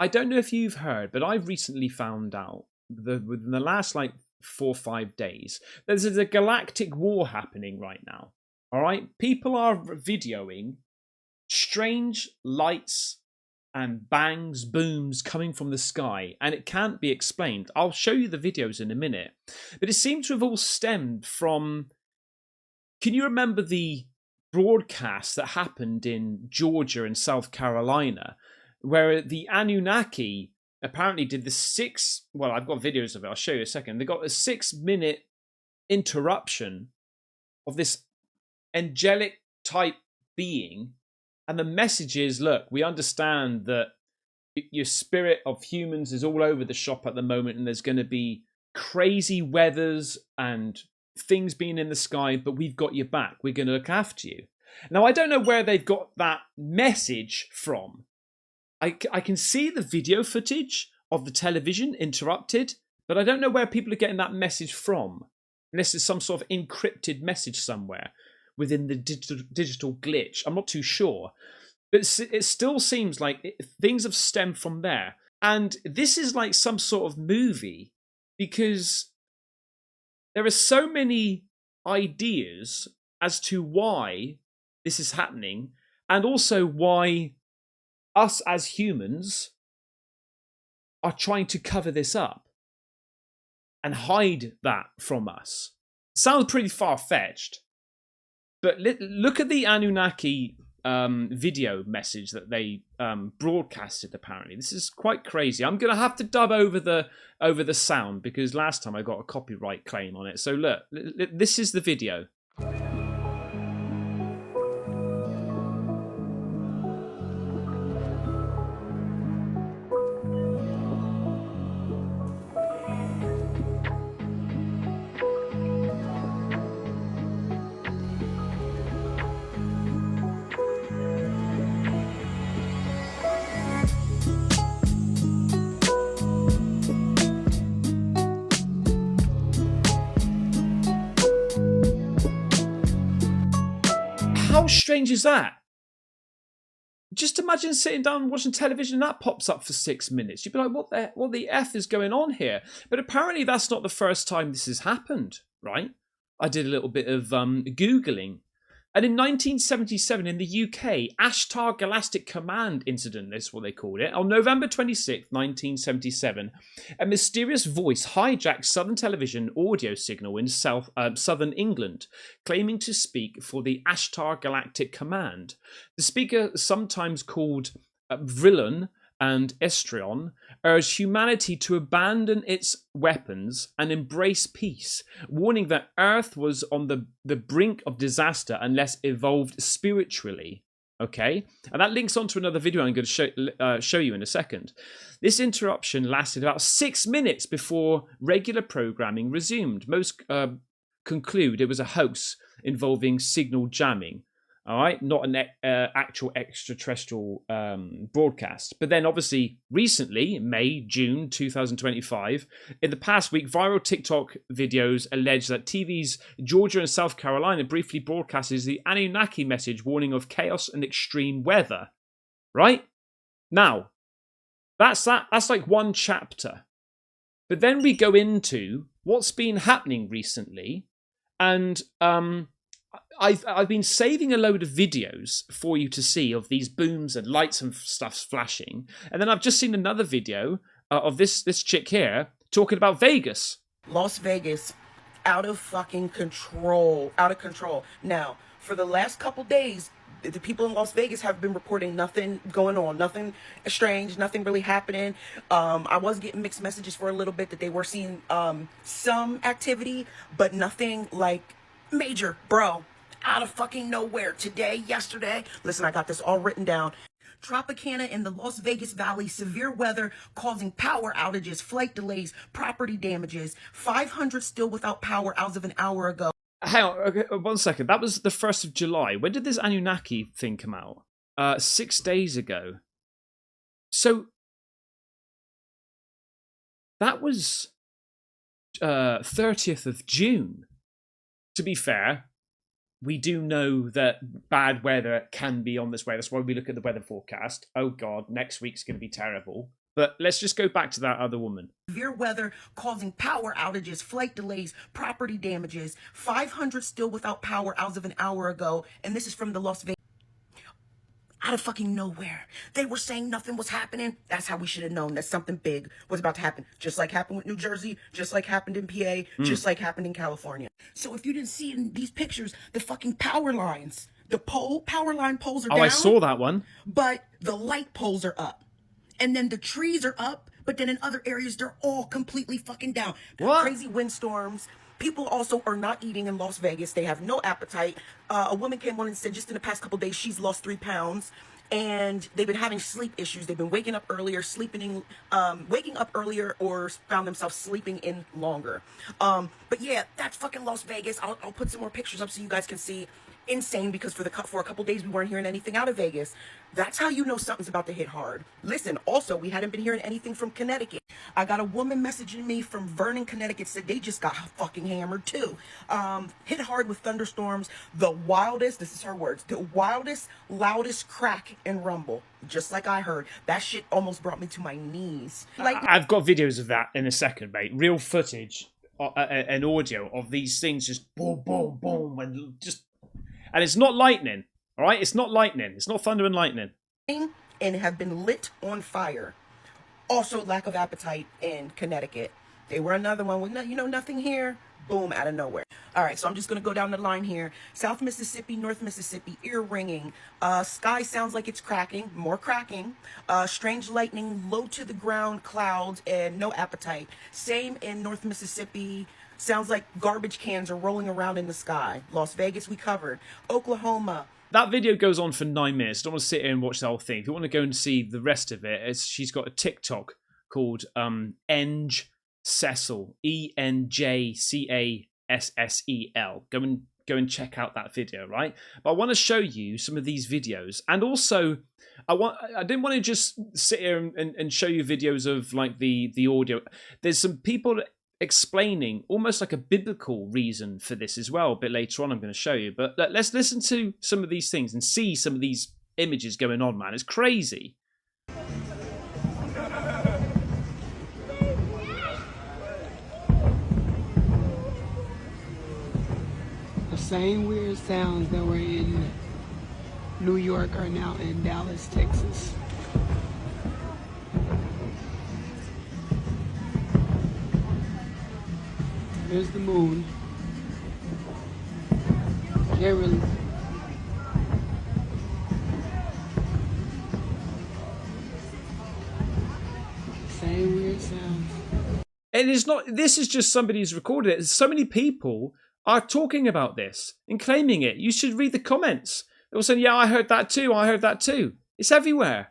I don't know if you've heard, but I've recently found out within the last like 4 or 5 days, there's a galactic war happening right now. All right, people are videoing strange lights and bangs, booms coming from the sky, and it can't be explained. I'll show you the videos in a minute, but it seems to have all stemmed from. Can you remember the broadcast that happened in Georgia and South Carolina, where the Anunnaki apparently did the six? Well, I've got videos of it. I'll show you in a second. They got a 6 minute interruption of this angelic type being, and the message is, look, we understand that your spirit of humans is all over the shop at the moment, and there's going to be crazy weathers and things being in the sky, but we've got your back. We're going to look after you. Now, I don't know where they've got that message from. I can see the video footage of the television interrupted, but I don't know where people are getting that message from, unless it's some sort of encrypted message somewhere within the digital glitch. I'm not too sure. But it still seems like things have stemmed from there. And this is like some sort of movie, because there are so many ideas as to why this is happening, and also why us as humans are trying to cover this up and hide that from us. Sounds pretty far-fetched, but look at the Anunnaki video message that they broadcasted. Apparently, this is quite crazy. I'm gonna have to dub over the sound, because last time I got a copyright claim on it. So look, this is the video. How strange is that? Just imagine sitting down and watching television and that pops up for 6 minutes. You'd be like, what the F is going on here? But apparently that's not the first time this has happened, right? I did a little bit of Googling. And in 1977 in the UK, Ashtar Galactic Command incident, is what they called it. On November 26th, 1977, a mysterious voice hijacked Southern television audio signal in southern England, claiming to speak for the Ashtar Galactic Command. The speaker, sometimes called Vrillon and Estrion, urged humanity to abandon its weapons and embrace peace, warning that Earth was on the brink of disaster unless evolved spiritually. Okay? And that links onto another video I'm going to show you in a second. This interruption lasted about 6 minutes before regular programming resumed. Most conclude it was a hoax involving signal jamming. All right, not an actual extraterrestrial broadcast. But then obviously recently, June 2025, in the past week, viral TikTok videos allege that TV's Georgia and South Carolina briefly broadcasts the Anunnaki message warning of chaos and extreme weather. Right? Now, that's like one chapter. But then we go into what's been happening recently, and I've been saving a load of videos for you to see of these booms and lights and stuff flashing, and then I've just seen another video of this chick here talking about Vegas. Las Vegas, out of fucking control, out of control. Now, for the last couple days, the people in Las Vegas have been reporting nothing going on, nothing strange, nothing really happening. I was getting mixed messages for a little bit that they were seeing some activity, but nothing like major, bro. Out of fucking nowhere. Today, yesterday. Listen, I got this all written down. Tropicana in the Las Vegas Valley, severe weather causing power outages, flight delays, property damages. 500 still without power as of an hour ago. Hang on, okay, 1 second. That was the 1st of July. When did this Anunnaki thing come out? 6 days ago. So that was 30th of June. To be fair, we do know that bad weather can be on this way. That's why we look at the weather forecast. Oh God, next week's going to be terrible. But let's just go back to that other woman. Severe weather causing power outages, flight delays, property damages. 500 still without power as of an hour ago. And this is from the Las Vegas. Out of fucking nowhere. They were saying nothing was happening. That's how we should have known that something big was about to happen. Just like happened with New Jersey, just like happened in PA, just like happened in California. So if you didn't see in these pictures, the fucking power lines, the power line poles are down. Oh, I saw that one. But the light poles are up. And then the trees are up, but then in other areas, they're all completely fucking down. What? Crazy windstorms. People also are not eating in Las Vegas. They have no appetite. A woman came on and said just in the past couple days, she's lost 3 pounds. And they've been having sleep issues. They've been waking up earlier, waking up earlier, or found themselves sleeping in longer. But yeah, that's fucking Las Vegas. I'll put some more pictures up so you guys can see. Insane, because for a couple days we weren't hearing anything out of Vegas. That's how you know something's about to hit hard. Listen, also, we hadn't been hearing anything from Connecticut. I got a woman messaging me from Vernon, Connecticut, said they just got fucking hammered too. Hit hard with thunderstorms. The wildest, this is her words, the wildest, loudest crack and rumble. Just like I heard. That shit almost brought me to my knees. Like, I've got videos of that in a second, mate. Real footage and audio of these things just boom, boom, boom, and it's not lightning, all right? It's not lightning. It's not thunder and lightning. And have been lit on fire. Also, lack of appetite in Connecticut. They were another one with, nothing here. Boom, out of nowhere. All right, so I'm just going to go down the line here. South Mississippi, North Mississippi, ear ringing. Sky sounds like it's cracking, more cracking. Strange lightning, low to the ground clouds, and no appetite. Same in North Mississippi. Sounds like garbage cans are rolling around in the sky. Las Vegas, we covered. Oklahoma. That video goes on for 9 minutes. I don't want to sit here and watch the whole thing. If you want to go and see the rest of it, she's got a TikTok called Enj Cecil, ENJCASSEL. Go and check out that video, right? But I want to show you some of these videos, and also I didn't want to just sit here and show you videos of like the audio. There's some people explaining almost like a biblical reason for this as well. A bit later on, I'm going to show you. But let's listen to some of these things and see some of these images going on, man. It's crazy. The same weird sounds that were in New York are now in Dallas, Texas. There's the moon. Can't really. Same weird sounds. And it's not. This is just somebody who's recorded it. So many people are talking about this and claiming it. You should read the comments. They're all saying, "Yeah, I heard that too. I heard that too." It's everywhere.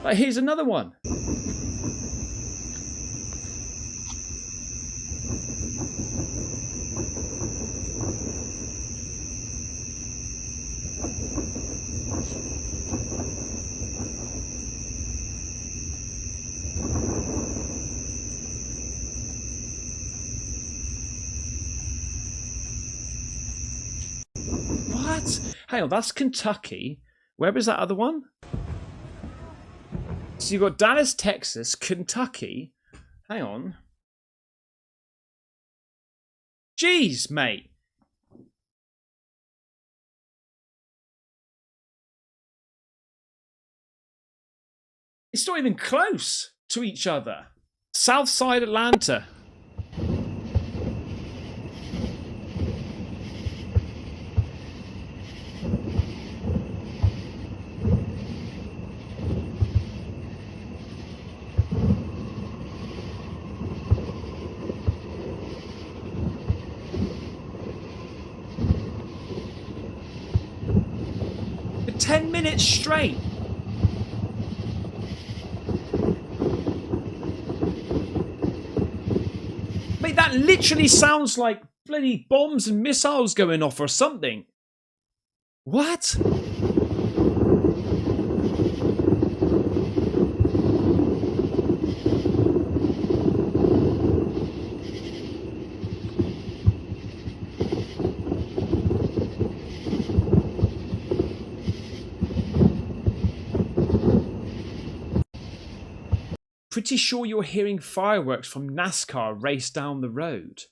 Like, here's another one. What? Hang on, that's Kentucky. Where is that other one? So you've got Dallas, Texas, Kentucky. Hang on. Jeez, mate. It's not even close to each other. Southside Atlanta. For 10 minutes straight. Mate, that literally sounds like bloody bombs and missiles going off or something. What? Pretty sure you're hearing fireworks from NASCAR race down the road.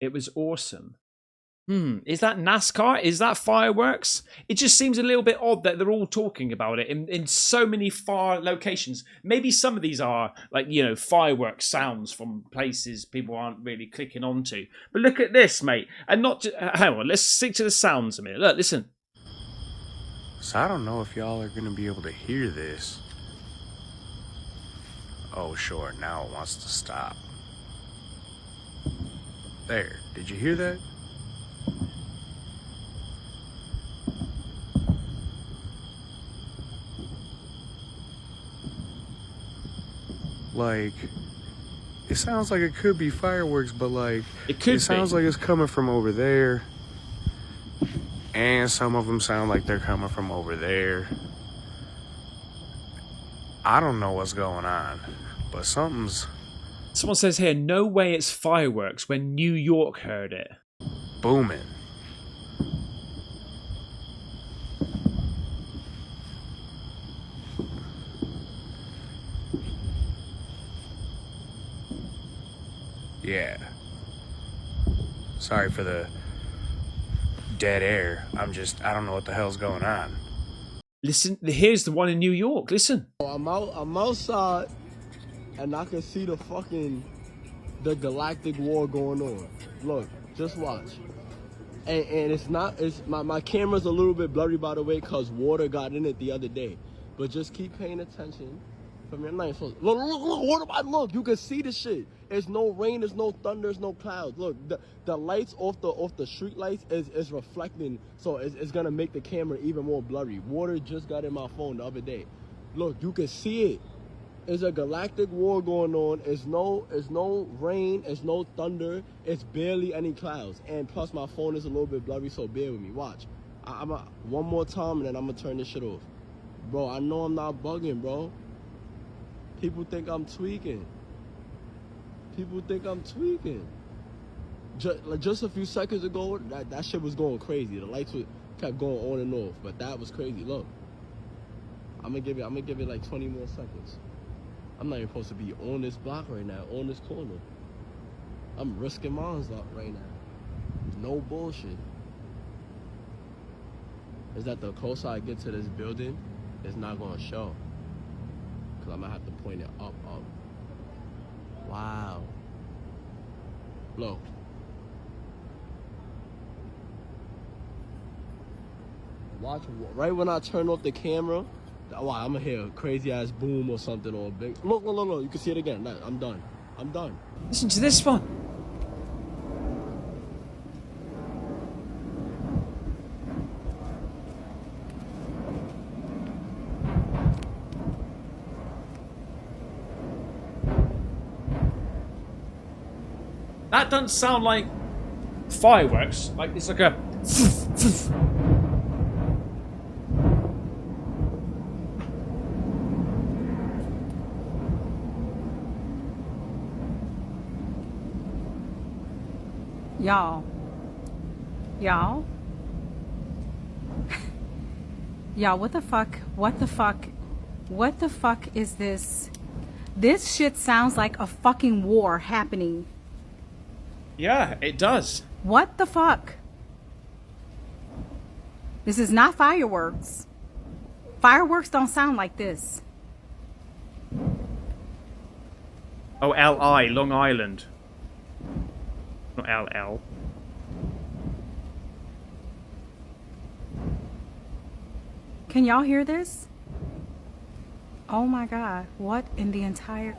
It was awesome. Is that NASCAR? Is that fireworks? It just seems a little bit odd that they're all talking about it in so many far locations. Maybe some of these are like, you know, fireworks sounds from places people aren't really clicking onto. But look at this, mate. And not just, hang on, let's stick to the sounds a minute. Look, listen. So I don't know if y'all are going to be able to hear this. Oh, sure, now it wants to stop. There, did you hear that? Like, it sounds like it could be fireworks, but like, it sounds like it's coming from over there. And some of them sound like they're coming from over there. I don't know what's going on, but something's... Someone says here, no way it's fireworks when New York heard it. booming. Yeah. Sorry for the dead air. I don't know what the hell's going on. Listen, here's the one in New York. Listen. I'm outside, and I can see the Galactic War going on. Look, just watch. And my camera's a little bit blurry, by the way, because water got in it the other day. But just keep paying attention from your night. Look, you can see the shit. There's no rain, there's no thunder, there's no clouds. Look, the lights off the street lights is reflecting, so it's gonna make the camera even more blurry. Water just got in my phone the other day. Look, you can see it. There's a galactic war going on. It's no rain, it's no thunder, it's barely any clouds. And plus my phone is a little bit blurry, so bear with me. Watch. One more time and then I'm gonna turn this shit off. Bro, I know I'm not bugging, bro. People think I'm tweaking. Just a few seconds ago, that shit was going crazy. The lights kept going on and off, but that was crazy. Look, I'm gonna give it like 20 more seconds. I'm not even supposed to be on this block right now, on this corner. I'm risking mines up right now. No bullshit. Is that the closer I get to this building, it's not gonna show. Cause I'm gonna have to point it up. Wow. Look. Watch, right when I turn off the camera, wow, I'm gonna hear a crazy ass boom or something, or a big. Look, you can see it again. I'm done. Listen to this one. That doesn't sound like fireworks. Like it's like a. Y'all, what the fuck is this? This shit sounds like a fucking war happening. Yeah, it does. What the fuck? This is not fireworks. Fireworks don't sound like this. Oh, L.I., Long Island. Not L.L. Can y'all hear this? Oh my god. What in the entire...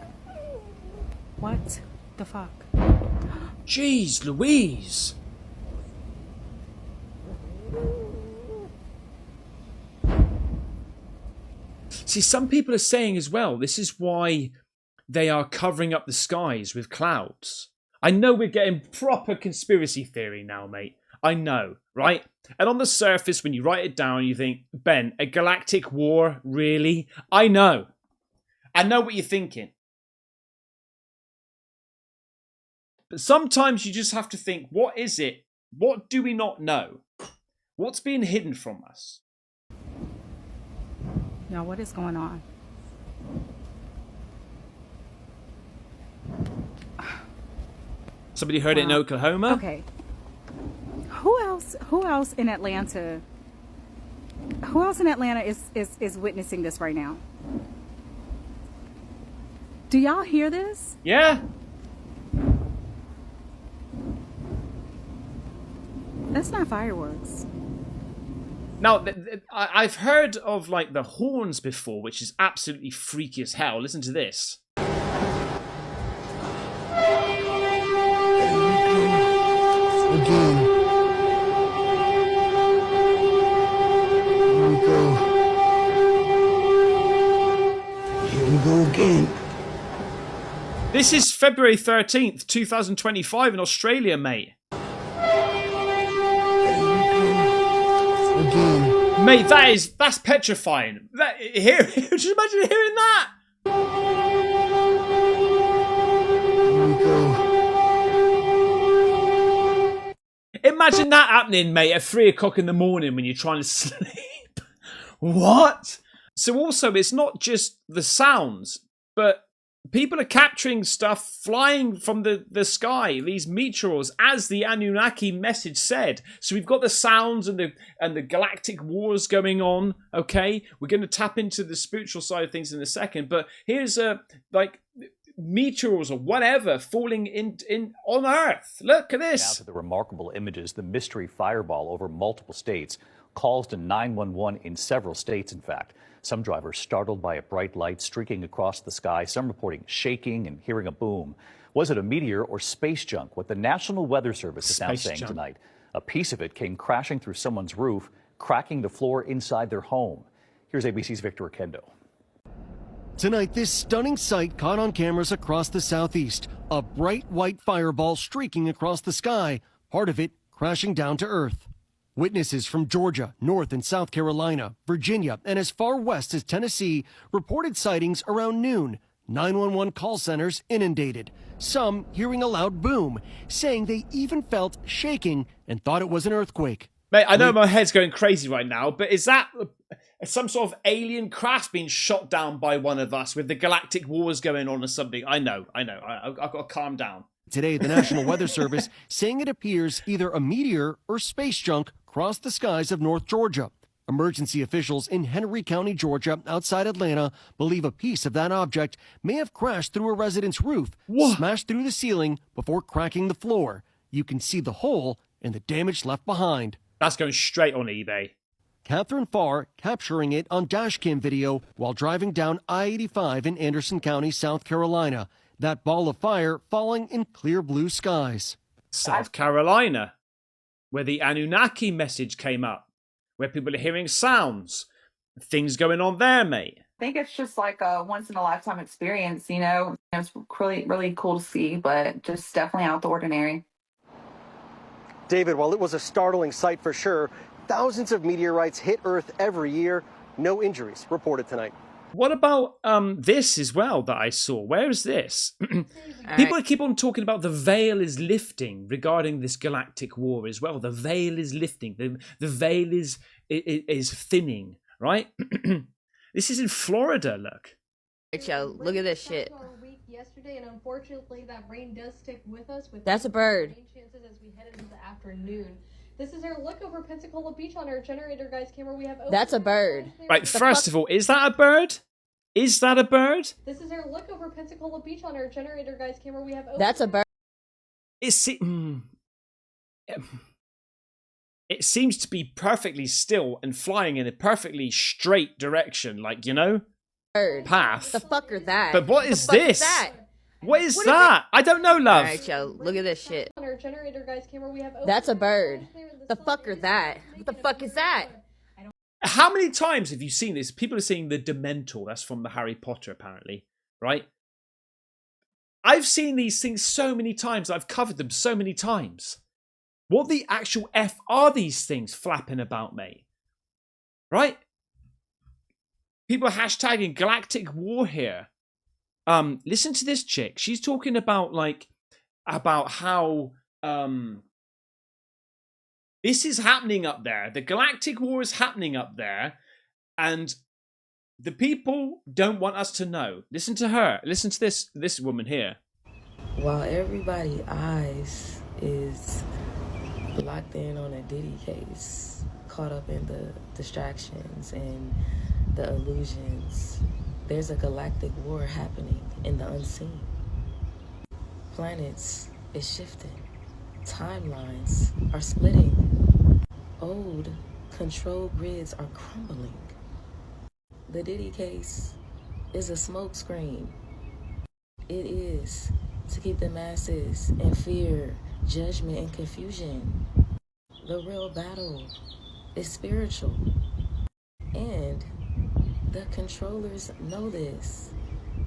What the fuck? Jeez Louise. See, some people are saying as well, this is why they are covering up the skies with clouds. I know we're getting proper conspiracy theory now, mate. I know, right? And on the surface, when you write it down, you think, Ben, a galactic war? Really? I know what you're thinking. But sometimes you just have to think, what is it? What do we not know? What's being hidden from us? Now, what is going on? Somebody heard it in Oklahoma. Okay. Who else in Atlanta? Who else in Atlanta is witnessing this right now? Do y'all hear this? Yeah. That's not fireworks. Now, I've heard of like the horns before, which is absolutely freaky as hell. Listen to this. Again. Here we go. Here we go again. This is February 13th, 2025 in Australia, mate. Again. Mate, that's petrifying. Just imagine hearing that. Here we go. Imagine that happening, mate, at 3 o'clock in the morning when you're trying to sleep. What? So also, it's not just the sounds, but people are capturing stuff flying from the sky, these meteors, as the Anunnaki message said. So we've got the sounds and the galactic wars going on, okay? We're going to tap into the spiritual side of things in a second, but here's like meteors or whatever falling in on Earth. Look at this. Now to the remarkable images, the mystery fireball over multiple states, calls to 911 in several states, in fact. Some drivers startled by a bright light streaking across the sky, some reporting shaking and hearing a boom. Was it a meteor or space junk? What the National Weather Service is now saying tonight. A piece of it came crashing through someone's roof, cracking the floor inside their home. Here's ABC's Victor Akendo. Tonight, this stunning sight caught on cameras across the southeast. A bright white fireball streaking across the sky, part of it crashing down to earth. Witnesses from Georgia, North and South Carolina, Virginia, and as far west as Tennessee reported sightings around noon. 911 call centers inundated. Some hearing a loud boom, saying they even felt shaking and thought it was an earthquake. Mate, I know my head's going crazy right now, but is that some sort of alien craft being shot down by one of us with the galactic wars going on or something? I know. I've got to calm down. Today, the National Weather Service saying it appears either a meteor or space junk crossed the skies of North Georgia. Emergency officials in Henry County, Georgia, outside Atlanta, believe a piece of that object may have crashed through a resident's roof, smashed through the ceiling before cracking the floor. You can see the hole and the damage left behind. That's going straight on eBay. Catherine Farr capturing it on dashcam video while driving down I-85 in Anderson County, South Carolina. That ball of fire falling in clear blue skies. South Carolina, where the Anunnaki message came up, where people are hearing sounds, things going on there, mate. I think it's just like a once-in-a-lifetime experience, you know. It's really, really cool to see, but just definitely out the ordinary. David, while it was a startling sight for sure, thousands of meteorites hit Earth every year. No injuries reported tonight. What about this as well that I saw? Where is this? People keep on talking about the veil is lifting regarding this galactic war as well. The veil is lifting. The veil is thinning, right? This is in Florida, look. Yo, look at this shit. Yesterday, and unfortunately that rain does stick with us. That's a bird. Chances as we head into the afternoon. This is our look over Pensacola Beach on our generator guys camera. We have that's a bird. Right, first of all, is that a bird? Is that a bird? This is our look over Pensacola Beach on our generator guys camera. We have that's a bird. It seems to be perfectly still and flying in a perfectly straight direction, like, you know, bird path. The fuck are that? But what is this? What is that? I don't know, love. Alright, yo, look at this shit. On our generator guys camera, we have that's a bird. The fuck are that? What the fuck is that? How many times have you seen this? People are saying the Dementor. That's from the Harry Potter, apparently, right? I've seen these things so many times. I've covered them so many times. What the actual F are these things flapping about, mate? Right? People are hashtagging Galactic War here. Listen to this chick. She's talking about how this is happening up there. The Galactic War is happening up there, and the people don't want us to know. Listen to her. Listen to this woman here. While everybody's eyes is locked in on a Diddy case, caught up in the distractions and the illusions, there's a galactic war happening in the unseen. Planets is shifting. Timelines are splitting. Old control grids are crumbling. The Diddy case is a smokescreen. It is to keep the masses in fear, judgment, and confusion. The real battle is spiritual. And the controllers know this.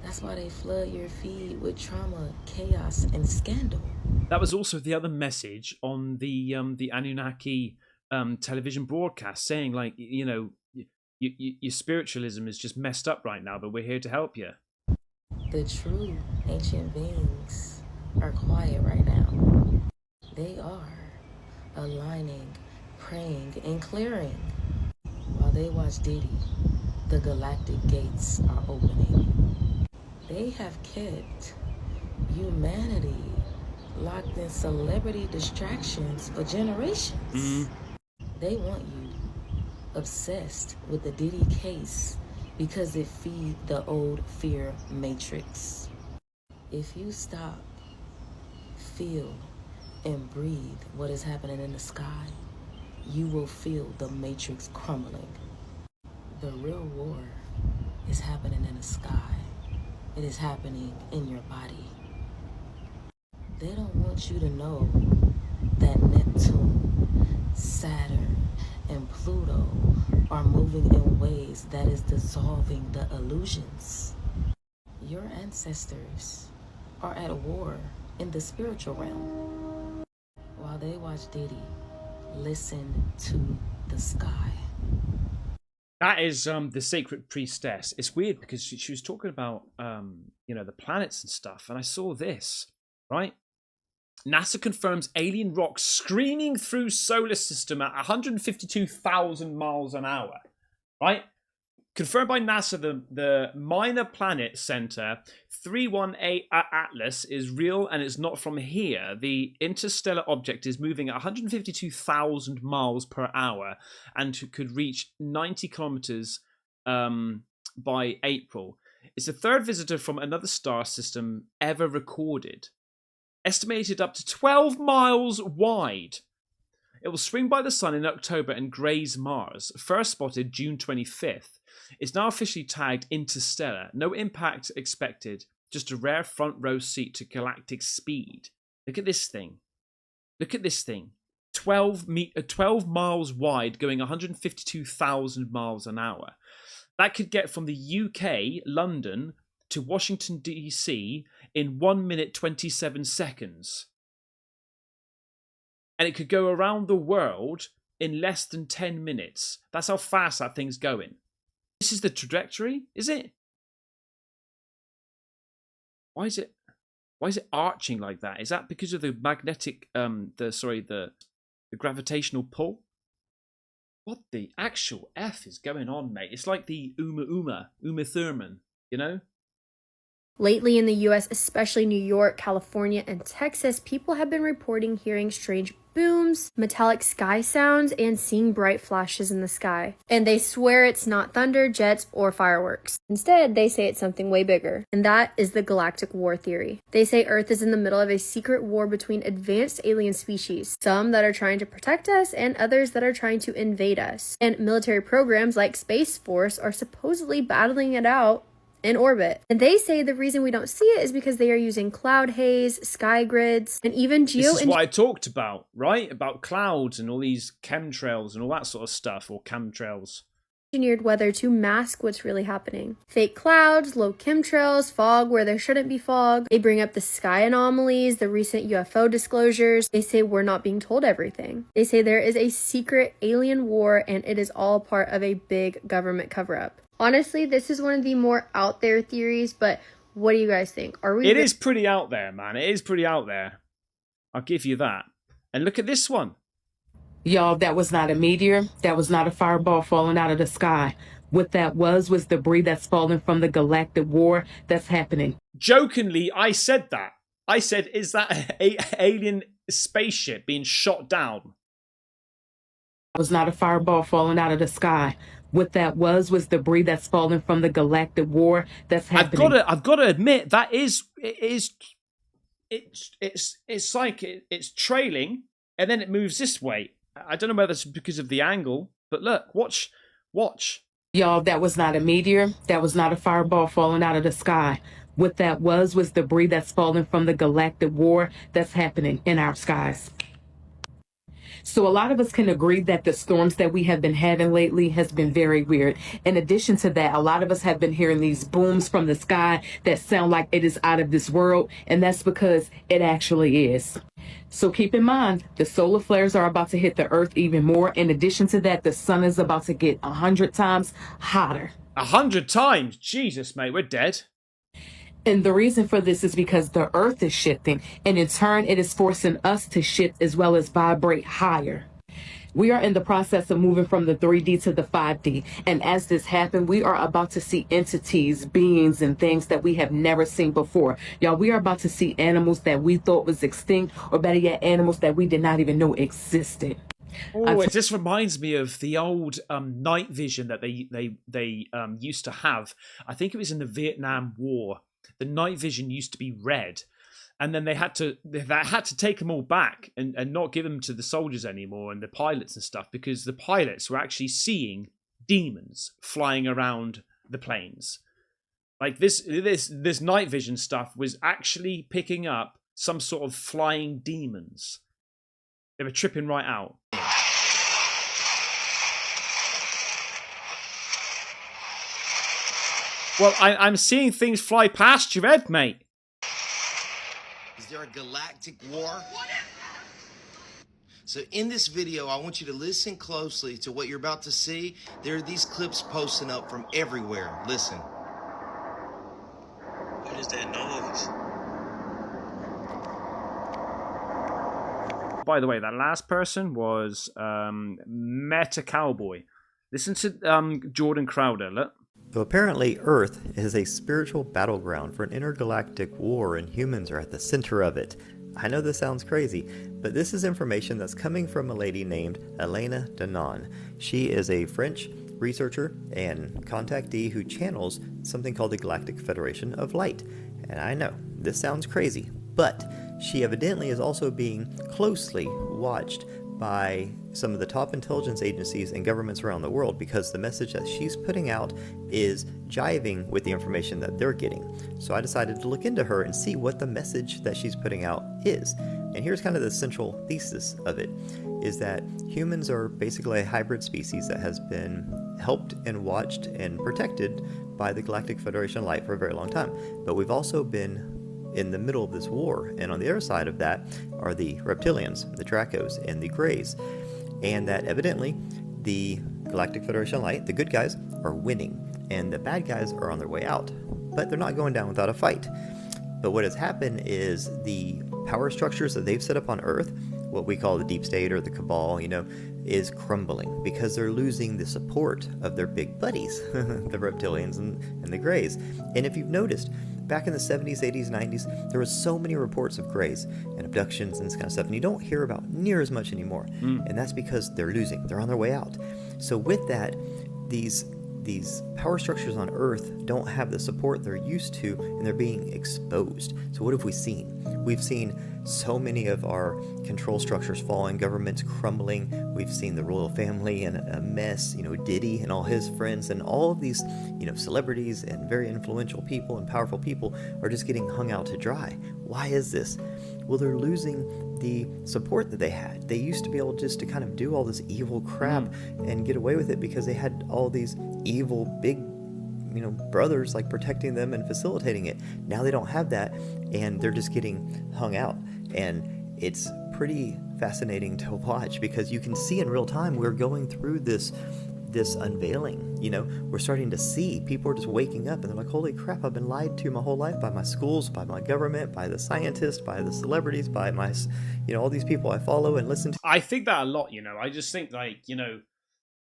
That's why they flood your feed with trauma, chaos, and scandal. That was also the other message on the Anunnaki television broadcast, saying, like, you know, your spiritualism is just messed up right now, but we're here to help you. The true ancient beings are quiet right now. They are aligning, praying, and clearing. While they watch Diddy, the galactic gates are opening. They have kept humanity locked in celebrity distractions for generations. They want you obsessed with the Diddy case because it feeds the old fear matrix. If you stop, feel, and breathe what is happening in the sky, you will feel the matrix crumbling. The real war is happening in the sky. It is happening in your body. They don't want you to know that Neptune, Saturn, and Pluto are moving in ways that is dissolving the illusions. Your ancestors are at war in the spiritual realm. While they watch Diddy, listen to the sky. That is the sacred priestess. It's weird because she was talking about you know, the planets and stuff, and I saw this, right? NASA confirms alien rock screaming through solar system at 152,000 miles an hour, right? Confirmed by NASA, the Minor Planet Center 318 Atlas is real and it's not from here. The interstellar object is moving at 152,000 miles per hour and could reach 90 kilometers by April. It's the third visitor from another star system ever recorded. Estimated up to 12 miles wide. It will swing by the sun in October and graze Mars. First spotted June 25th. It's now officially tagged interstellar. No impact expected. Just a rare front row seat to galactic speed. Look at this thing. Look at this thing. 12 miles wide, going 152,000 miles an hour. That could get from the UK, London, to Washington, D.C. in 1 minute, 27 seconds. And it could go around the world in less than 10 minutes. That's how fast that thing's going. This is the trajectory, is it? Why is it arching like that? Is that because of the magnetic, the gravitational pull? What the actual F is going on, mate? It's like the Uma Thurman, you know? Lately in the US, especially New York, California, and Texas, people have been reporting hearing strange booms, metallic sky sounds, and seeing bright flashes in the sky. And they swear it's not thunder, jets, or fireworks. Instead, they say it's something way bigger. And that is the Galactic War theory. They say Earth is in the middle of a secret war between advanced alien species, some that are trying to protect us and others that are trying to invade us. And military programs like Space Force are supposedly battling it out in orbit. And they say the reason we don't see it is because they are using cloud haze, sky grids, and even This is what I talked about, right? About clouds and all these chemtrails and all that sort of stuff, or chemtrails. Engineered weather to mask what's really happening. Fake clouds, low chemtrails, fog where there shouldn't be fog. They bring up the sky anomalies, the recent UFO disclosures. They say we're not being told everything. They say there is a secret alien war and it is all part of a big government cover-up. Honestly, this is one of the more out there theories, but what do you guys think? It is pretty out there, man. It is pretty out there. I'll give you that. And look at this one. Y'all, that was not a meteor. That was not a fireball falling out of the sky. What that was debris that's falling from the Galactic War that's happening. Jokingly, I said that. I said, is that a alien spaceship being shot down? It was not a fireball falling out of the sky. What that was debris that's falling from the Galactic War that's happening. I've got to admit that it's like it's trailing and then it moves this way. I don't know whether it's because of the angle, but look, watch. Y'all, that was not a meteor. That was not a fireball falling out of the sky. What that was debris that's falling from the Galactic War that's happening in our skies. So a lot of us can agree that the storms that we have been having lately has been very weird. In addition to that, a lot of us have been hearing these booms from the sky that sound like it is out of this world, and that's because it actually is. So keep in mind, the solar flares are about to hit the Earth even more. In addition to that, the sun is about to get 100 times hotter. 100 times? Jesus, mate, we're dead. And the reason for this is because the Earth is shifting, and in turn, it is forcing us to shift as well as vibrate higher. We are in the process of moving from the 3D to the 5D, and as this happens, we are about to see entities, beings, and things that we have never seen before. Y'all, we are about to see animals that we thought was extinct, or better yet, animals that we did not even know existed. Oh, it just reminds me of the old night vision that they used to have. I think it was in the Vietnam War. The night vision used to be red, and then they had to take them all back and not give them to the soldiers anymore and the pilots and stuff, because the pilots were actually seeing demons flying around the planes. Like this night vision stuff was actually picking up some sort of flying demons. They were tripping right out. Well, I'm seeing things fly past your head, mate. Is there a galactic war? So in this video, I want you to listen closely to what you're about to see. There are these clips posting up from everywhere. Listen. What is that noise? By the way, that last person was Meta Cowboy. Listen to Jordan Crowder. Look. So apparently Earth is a spiritual battleground for an intergalactic war, and humans are at the center of it. I know this sounds crazy, but this is information that's coming from a lady named Elena Danaan. She is a French researcher and contactee who channels something called the Galactic Federation of Light. And I know, this sounds crazy, but she evidently is also being closely watched by some of the top intelligence agencies and governments around the world, because the message that she's putting out is jiving with the information that they're getting. So I decided to look into her and see what the message that she's putting out is. And here's kind of the central thesis of it, is that humans are basically a hybrid species that has been helped and watched and protected by the Galactic Federation of Light for a very long time. But we've also been in the middle of this war, and on the other side of that are the reptilians, the Dracos, and the Greys. And that evidently the Galactic Federation of Light, the good guys, are winning, and the bad guys are on their way out. But they're not going down without a fight. But what has happened is the power structures that they've set up on Earth, what we call the deep state or the cabal, is crumbling because they're losing the support of their big buddies, the reptilians and the Greys. And if you've noticed, back in the 70s, 80s, 90s, there was so many reports of Greys and abductions and this kind of stuff, and you don't hear about near as much anymore. And that's because they're losing. They're on their way out. So with that, these power structures on Earth don't have the support they're used to, and they're being exposed. So what have we seen? We've seen so many of our control structures falling, governments crumbling. We've seen the royal family in a mess, Diddy and all his friends, and all of these, celebrities and very influential people and powerful people are just getting hung out to dry. Why is this? Well, they're losing the support that they had. They used to be able just to kind of do all this evil crap and get away with it because they had all these evil big brothers like protecting them and facilitating it. Now they don't have that, and they're just getting hung out. And it's pretty fascinating to watch because you can see in real time we're going through this unveiling. We're starting to see people are just waking up and they're like, holy crap, I've been lied to my whole life by my schools, by my government, by the scientists, by the celebrities, by my all these people I follow and listen to. I think that a lot. I just think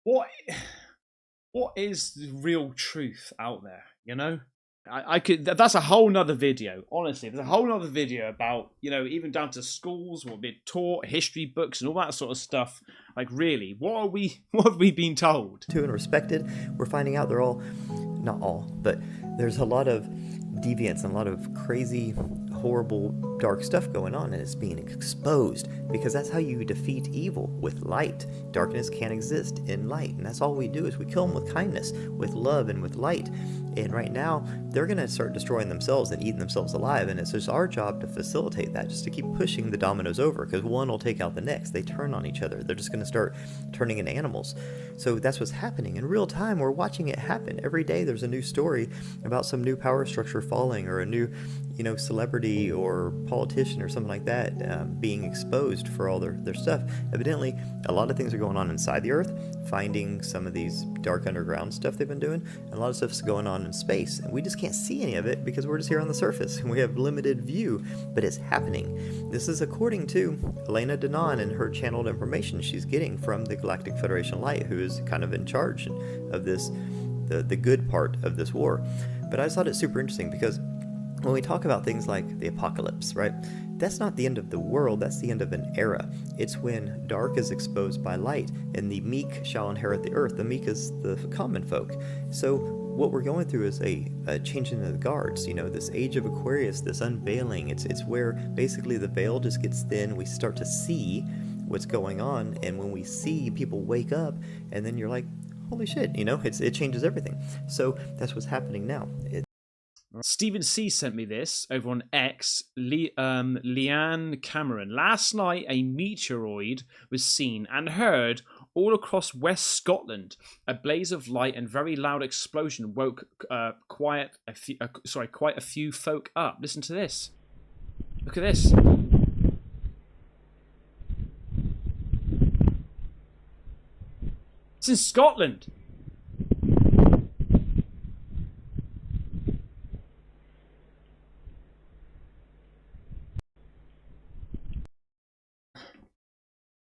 what is the real truth out there? I could. That's a whole nother video. Honestly, there's a whole nother video about, you know, even down to schools, what we're taught, history books, and all that sort of stuff. Like, really, what have we been told? To and respected, we're finding out they're all, not all, but there's a lot of deviance and a lot of crazy, horrible, dark stuff going on, and it's being exposed because that's how you defeat evil, with light. Darkness can't exist in light, and that's all we do is we kill them with kindness, with love, and with light. And right now, they're going to start destroying themselves and eating themselves alive, and it's just our job to facilitate that, just to keep pushing the dominoes over, because one will take out the next. They turn on each other. They're just going to start turning into animals. So that's what's happening in real time. We're watching it happen. Every day there's a new story about some new power structure falling, or a new, you know, celebrity or politician or something like that being exposed for all their stuff. Evidently, a lot of things are going on inside the Earth, finding some of these dark underground stuff they've been doing, and a lot of stuff's going on in space, and we just can't see any of it because we're just here on the surface and we have limited view, but it's happening. This is according to Elena Danaan and her channeled information she's getting from the Galactic Federation Light, who is kind of in charge of this, the good part of this war. But I just thought it's super interesting because when we talk about things like the apocalypse, right? That's not the end of the world, that's the end of an era. It's when dark is exposed by light, and the meek shall inherit the earth. The meek is the common folk. So what we're going through is a changing of the guards, you know, this age of Aquarius, this unveiling. It's where basically the veil just gets thin, we start to see what's going on, and when we see, people wake up, and then you're like, holy shit, you know, it changes everything. So that's what's happening now. Stephen C sent me this over on X. Leanne Cameron. Last night, a meteoroid was seen and heard all across West Scotland. A blaze of light and very loud explosion woke quite a few folk up. Listen to this. Look at this. It's in Scotland.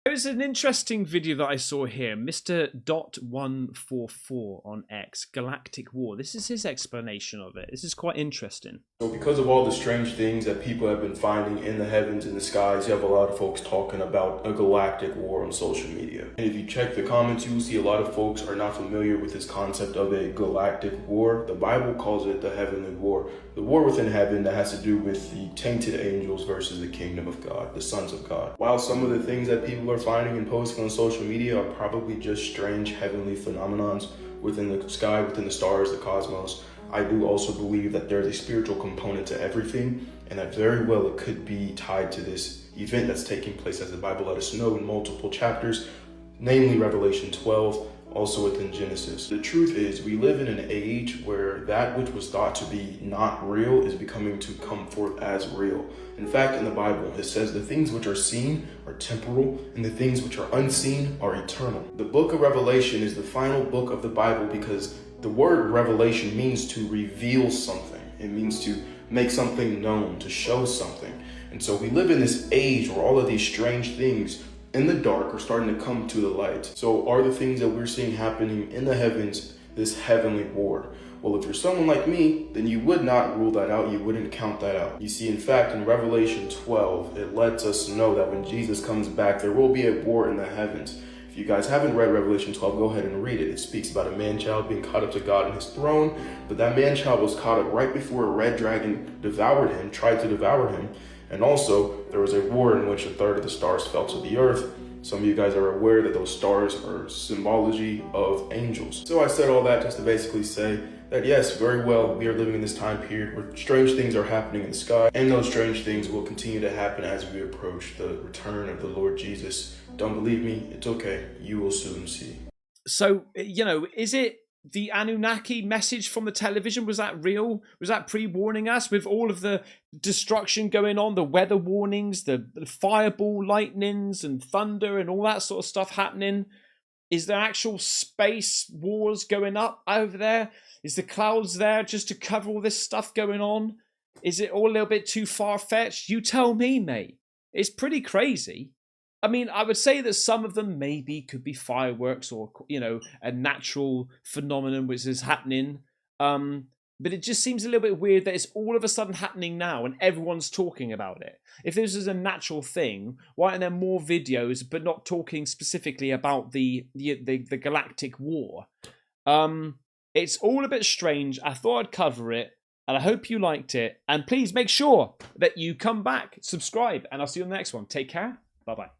There's an interesting video that I saw here. Mr. .144 on X, Galactic War. This is his explanation of it. This is quite interesting. So because of all the strange things that people have been finding in the heavens and the skies, you have a lot of folks talking about a galactic war on social media. And if you check the comments, you will see a lot of folks are not familiar with this concept of a galactic war. The Bible calls it the heavenly war. The war within heaven that has to do with the tainted angels versus the kingdom of God, the sons of God. While some of the things that people are finding and posting on social media are probably just strange heavenly phenomenons within the sky, within the stars, the cosmos, I do also believe that there's a spiritual component to everything, and that very well it could be tied to this event that's taking place, as the Bible let us know in multiple chapters, namely Revelation 12, also within Genesis. The truth is, we live in an age where that which was thought to be not real is becoming to come forth as real. In fact, in the Bible, it says the things which are seen are temporal, and the things which are unseen are eternal. The book of Revelation is the final book of the Bible because the word revelation means to reveal something. It means to make something known, to show something. And so we live in this age where all of these strange things in the dark are starting to come to the light. So are the things that we're seeing happening in the heavens this heavenly war? Well, if you're someone like me, then you would not rule that out. You wouldn't count that out. You see, in fact, in Revelation 12, it lets us know that when Jesus comes back, there will be a war in the heavens. If you guys haven't read Revelation 12, go ahead and read it. It speaks about a man-child being caught up to God in his throne, but that man-child was caught up right before a red dragon devoured him, tried to devour him. And also, there was a war in which a third of the stars fell to the earth. Some of you guys are aware that those stars are symbology of angels. So I said all that just to basically say that yes, very well, we are living in this time period where strange things are happening in the sky, and those strange things will continue to happen as we approach the return of the Lord Jesus. Don't believe me? It's okay. You will soon see. So, you know, is it the Anunnaki message from the television? Was that real? Was that pre-warning us with all of the destruction going on, the weather warnings, the fireball lightnings and thunder and all that sort of stuff happening? Is there actual space wars going up over there? Is the clouds there just to cover all this stuff going on? Is it all a little bit too far-fetched? You tell me, mate. It's pretty crazy. I mean, I would say that some of them maybe could be fireworks or, you know, a natural phenomenon which is happening. But it just seems a little bit weird that it's all of a sudden happening now and everyone's talking about it. If this is a natural thing, why aren't there more videos but not talking specifically about the Galactic War? It's all a bit strange. I thought I'd cover it, and I hope you liked it. And please make sure that you come back, subscribe, and I'll see you on the next one. Take care. Bye-bye.